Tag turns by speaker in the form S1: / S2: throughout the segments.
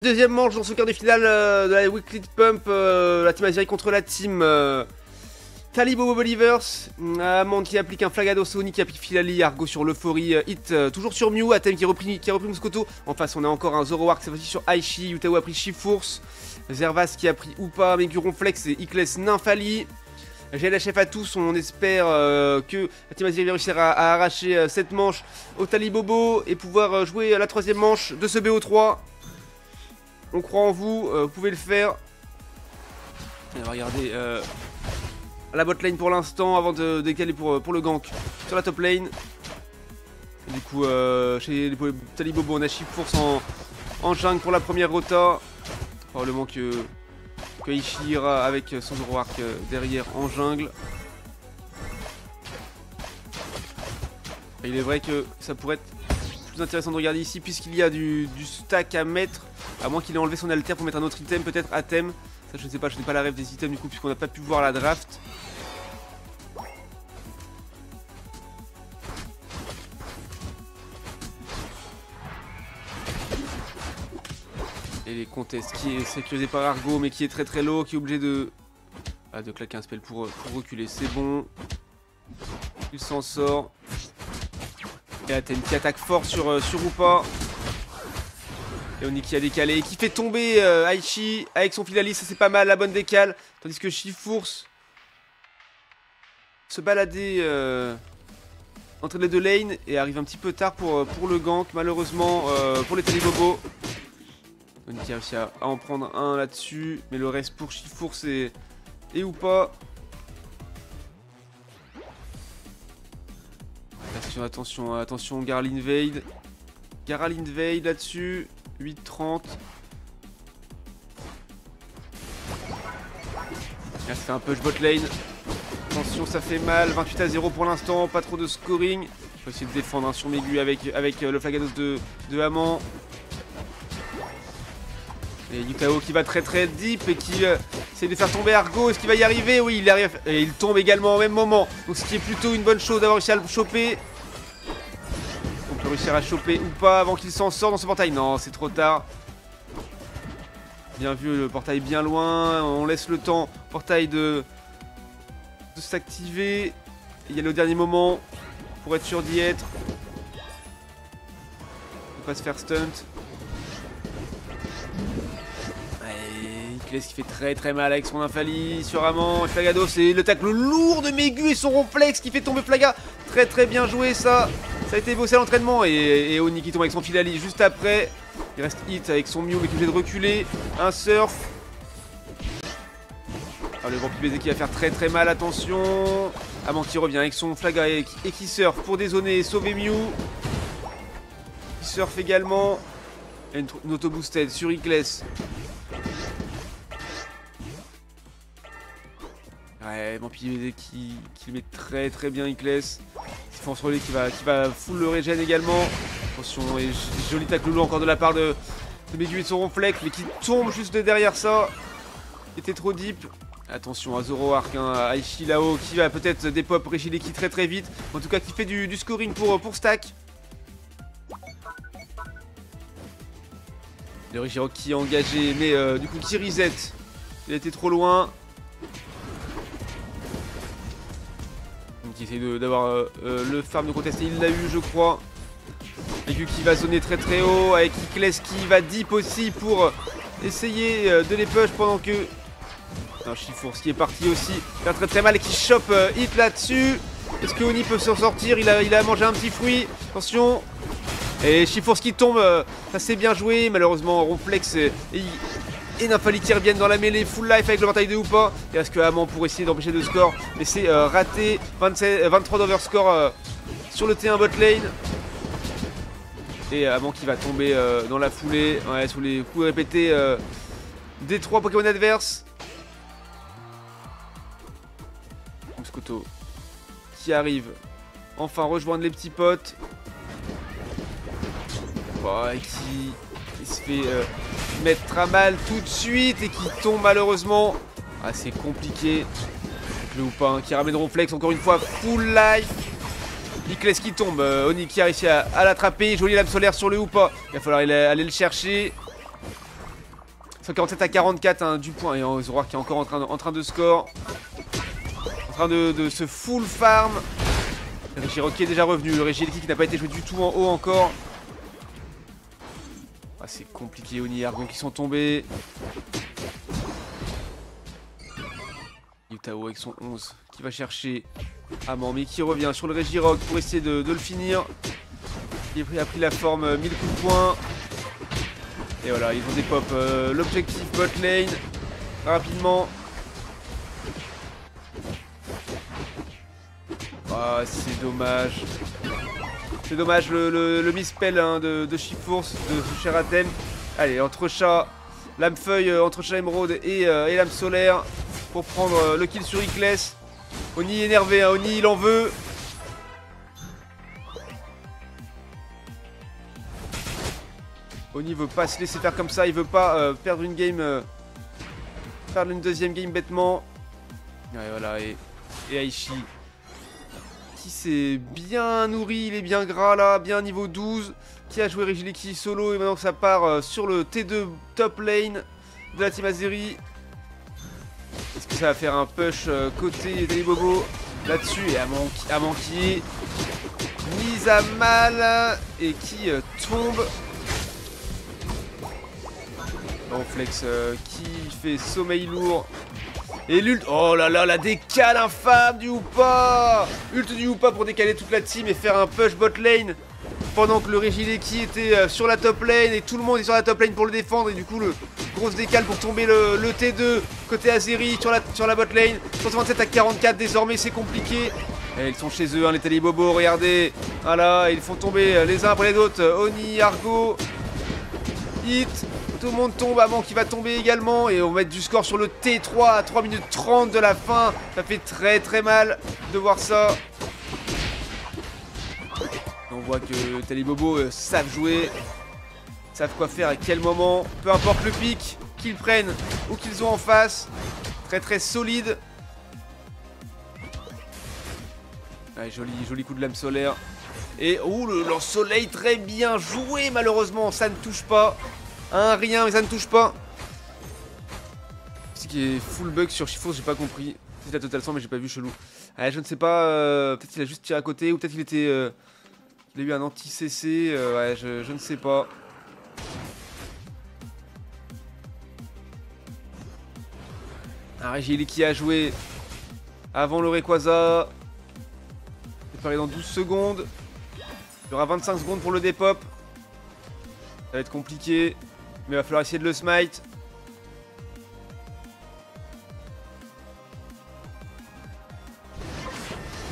S1: Deuxième manche dans ce quart de finale de la Weekly Pump, la team Aziri contre la team Talibobo Believers. Amand qui applique un Flagado, Sony qui applique Filali, Argo sur l'Euphorie, Hit toujours sur Mew, Atem qui a repris Moscoto. En face on a encore un Zoroark, cette fois-ci sur Aichi, Yutao a pris Shiforce, Zervas qui a pris Upa, Meguron Flex et Icles Nymphali. GLHF à tous, on espère que la team Aziri va réussir à arracher cette manche au Talibobo et pouvoir jouer la troisième manche de ce BO3. On croit en vous, vous pouvez le faire. On va regarder la bot lane pour l'instant avant de décaler pour le gank sur la top lane. Et du coup, chez les Talibobo, on a Shiforce en jungle pour la première rota. Probablement que Aichi ira avec son Zoroark derrière en jungle. Et il est vrai que ça pourrait être plus intéressant de regarder ici puisqu'il y a du stack à mettre. À moins qu'il ait enlevé son alter pour mettre un autre item, peut-être Atem. Ça je ne sais pas, je n'ai pas la rêve des items du coup puisqu'on n'a pas pu voir la draft. Et les contests qui est sécurisé par Argo mais qui est très low, qui est obligé de claquer un spell pour reculer. C'est bon. Il s'en sort. Et Atem qui attaque fort sur Upa. Et Oni qui a décalé et qui fait tomber Aichi avec son Filali, ça c'est pas mal, la bonne décale. Tandis que Shiforce se baladait entre les deux lanes et arrive un petit peu tard pour le gank, malheureusement pour les Talibobo. Oni qui a réussi à en prendre un là-dessus, mais le reste pour Shiforce et Upa. Attention, Garal Invade. Garal Invade là-dessus. 8-30. Là, ça fait un push bot lane. Attention, ça fait mal. 28-0 pour l'instant. Pas trop de scoring. Il faut essayer de défendre sur Megu avec le Flagados de Amand. Et Yutao qui va très deep et qui essaie de faire tomber Argo. Est-ce qu'il va y arriver? Oui, il arrive. Et il tombe également au même moment. Donc, ce qui est plutôt une bonne chose d'avoir réussi à le choper. On peut réussir à choper ou pas avant qu'il s'en sorte dans ce portail. Non, c'est trop tard. Bien vu, le portail bien loin. On laisse le temps au portail de s'activer. Il y a le dernier moment pour être sûr d'y être. On va pas se faire stunt. Icles qui fait très mal avec son Nymphali sur Amand. Flagado, c'est le tacle lourd de Megu et son Ronflex qui fait tomber Flaga. Très bien joué ça. Ça a été bossé à l'entraînement et Oni qui tombe avec son Filali juste après. Il reste Hit avec son Mew mais qui est obligé de reculer. Un surf. Ah, le vampire baiser qui va faire très mal, attention. Amand qui revient avec son Flaga et qui surf pour dézoner et sauver Mew. Qui surf également. Et une auto-boosted sur Icles. Ouais, vampire baiser qui met très bien Icles. Défense relais qui va full le régène également. Attention, et joli tacle lourd encore de la part de Megu et son Ronflex, mais qui tombe juste derrière ça. Il était trop deep. Attention à Zoroark, à Aichi là-haut, qui va peut-être dépop Regileki très vite. En tout cas, qui fait du scoring pour stack. Le Regirok qui est engagé, mais du coup qui reset. Il était trop loin. Qui essaye d'avoir le farm de contester, il l'a eu je crois. Megu qui va zoner très haut avec Icles qui va deep aussi pour essayer de les push pendant que Shiforce qui est parti aussi faire très mal et qui chope Hit là-dessus. Est-ce que Oni peut s'en sortir? Il a mangé un petit fruit, attention. Et Shiforce qui tombe, ça c'est bien joué. Malheureusement Ronflex et Nymphali qui reviennent dans la mêlée full life avec le portail de Upa. Il reste que Amand pour essayer d'empêcher de score. Mais c'est raté. 23 d'overscore sur le T1 bot lane. Et Amand qui va tomber dans la foulée. Ouais, sous les coups répétés des 3 Pokémon adverses. Moscoto qui arrive enfin rejoindre les petits potes. Oh, et qui se fait mettre à mal tout de suite et qui tombe malheureusement. Ah, c'est compliqué. Le Upa qui ramène Ronflex encore une fois full life. Icles qui tombe, Oni qui a réussi à l'attraper. Jolie lame solaire sur le Upa. Il va falloir aller le chercher. 147 à 44 hein, du point. Et Zoroark qui est encore en train de score. En train de se full farm. Le Regirock qui est déjà revenu. Le Regieleki qui n'a pas été joué du tout en haut encore. Ah, c'est compliqué. Oni et Argon qui sont tombés. Yutao avec son 11 qui va chercher Amon, mais qui revient sur le Regirock pour essayer de le finir. Il a pris la forme 1000 coups de poing. Et voilà, ils vont dépop l'objectif bot lane rapidement. Ah, c'est dommage. C'est dommage le misspell hein, de Shiforce, de Sheratem. Allez, entre chat, lame feuille, entre chat émeraude et lame solaire pour prendre le kill sur Icless. Oni énervé, hein, Oni il en veut. Oni veut pas se laisser faire comme ça, il veut pas perdre une game, perdre une deuxième game bêtement. Ouais, voilà, et Aishi qui s'est bien nourri, il est bien gras là, bien niveau 12, qui a joué Regieleki solo et maintenant que ça part sur le T2 top lane de la team Azeri. Est-ce que ça va faire un push côté Talibobo là-dessus et Amon qui est mise à mal et qui tombe. Bon, Flex qui fait sommeil lourd. Et l'ult, oh là là, la décale infâme du Hoopa. Ult du Hoopa pour décaler toute la team et faire un push bot lane. Pendant que le Regieleki était sur la top lane et tout le monde est sur la top lane pour le défendre. Et du coup, le grosse décale pour tomber le T2 côté Azeri sur la bot lane. 127 à 44 désormais, c'est compliqué. Et ils sont chez eux, hein, les Talibobos, regardez. Voilà, ils font tomber les uns après les autres. Oni, Argo, Hit. Tout le monde tombe, Amon qui va tomber également. Et on va mettre du score sur le T3 à 3 minutes 30 de la fin. Ça fait très très mal de voir ça. On voit que Talibobo savent jouer, savent quoi faire à quel moment. Peu importe le pic qu'ils prennent ou qu'ils ont en face. Très très solide. Allez, joli coup de lame solaire. Et ouh, le lance-soleil très bien joué. Malheureusement, ça ne touche pas. Un rien, mais ça ne touche pas. C'est qui est full bug sur Shiforce, j'ai pas compris. C'est la Total 100, mais j'ai pas vu, chelou. Ah, je ne sais pas, peut-être qu'il a juste tiré à côté, ou peut-être qu'il était... il a eu un anti-CC, ouais, je ne sais pas. Un Regieleki a joué avant le Rayquaza. C'est pareil dans 12 secondes. Il y aura 25 secondes pour le dépop. Ça va être compliqué. Mais il va falloir essayer de le smite.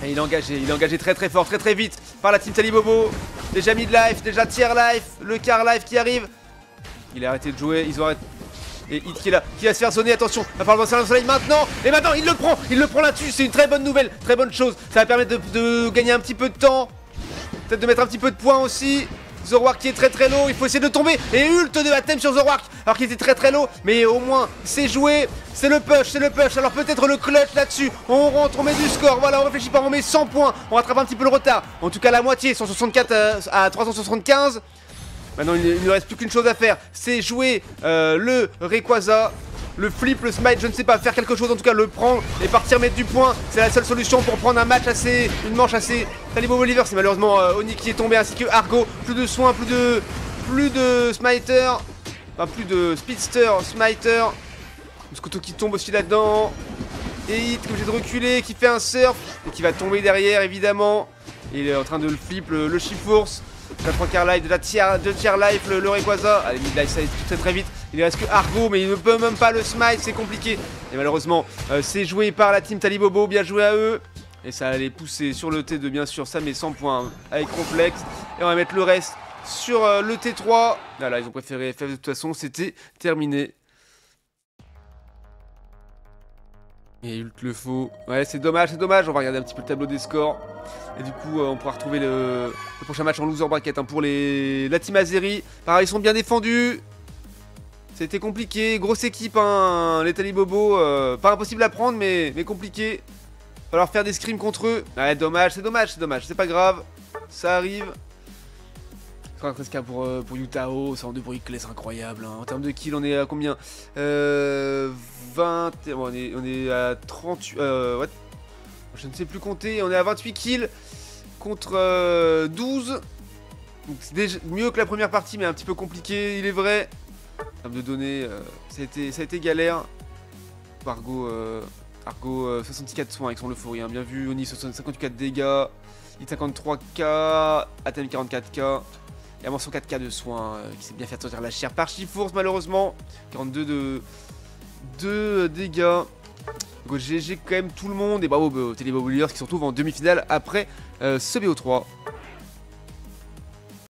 S1: Et il est engagé très très fort, très très vite par la team Talibobo. Déjà mid-life, déjà tier-life, le quart-life qui arrive. Il a arrêté de jouer, ils ont arrêté. Et Hit qui est là, qui va se faire zoner, attention, il va falloir lancer le soleil maintenant. Et maintenant il le prend là-dessus, c'est une très bonne nouvelle, très bonne chose. Ça va permettre de gagner un petit peu de temps. Peut-être de mettre un petit peu de points aussi. Zoroark qui est très très low, il faut essayer de tomber. Et ult de Atem sur Zoroark, alors qu'il était très très low. Mais au moins c'est joué, c'est le push. Alors peut-être le clutch là-dessus. On rentre, on met du score, voilà, on réfléchit pas, on met 100 points. On rattrape un petit peu le retard, en tout cas la moitié, 164 à 375. Maintenant il ne reste plus qu'une chose à faire, c'est jouer le Rayquaza. Le flip, le smite, je ne sais pas, faire quelque chose, en tout cas le prendre et partir mettre du point. C'est la seule solution pour prendre un match une manche assez. Talibobo Bolivar, c'est malheureusement Oni qui est tombé, ainsi que Argo. Plus de soins, plus de smiter. Enfin, plus de speedster, smiter. Moscoto qui tombe aussi là-dedans. Et Hit qui est obligé de reculer, qui fait un surf et qui va tomber derrière évidemment. Et il est en train de le flip, le Shiforce. La 3 quart life, de tier life, le Rayquaza. Allez, mid life, ça va très très vite. Il reste que Argo, mais il ne peut même pas le smite, c'est compliqué. Et malheureusement, c'est joué par la team Talibobo, bien joué à eux. Et ça allait pousser sur le T2, bien sûr, ça met 100 points avec Complex. Et on va mettre le reste sur le T3. Voilà, ils ont préféré FF, de toute façon, c'était terminé. Et Ult le faux. Ouais, c'est dommage, c'est dommage. On va regarder un petit peu le tableau des scores. Et du coup, on pourra retrouver le prochain match en loser bracket hein, pour la team Azeri. Pareil, ils sont bien défendus. C'était compliqué. Grosse équipe, hein, les Talibobo. Pas impossible à prendre, mais compliqué. Falloir faire des scrims contre eux. Ouais, dommage, c'est dommage, c'est dommage. C'est pas grave. Ça arrive. 13k pour Yutao, 102 pour Ickley, c'est incroyable. Hein. En termes de kills, on est à combien 20. Bon, on est à 38. What, je ne sais plus compter. On est à 28 kills contre 12. Donc c'est déjà mieux que la première partie, mais un petit peu compliqué, il est vrai. En termes de données, ça a été galère. Argo 64 soins avec son Euphorie, hein. Bien vu. Oni 54 dégâts. Hit 53k. Athènes 44k. Et avant 104k de soins qui s'est bien fait sortir la chair par Chifourse malheureusement. 42 de dégâts. Donc GG quand même tout le monde. Et bravo aux Télé Boboliers qui se retrouvent en demi-finale après ce BO3.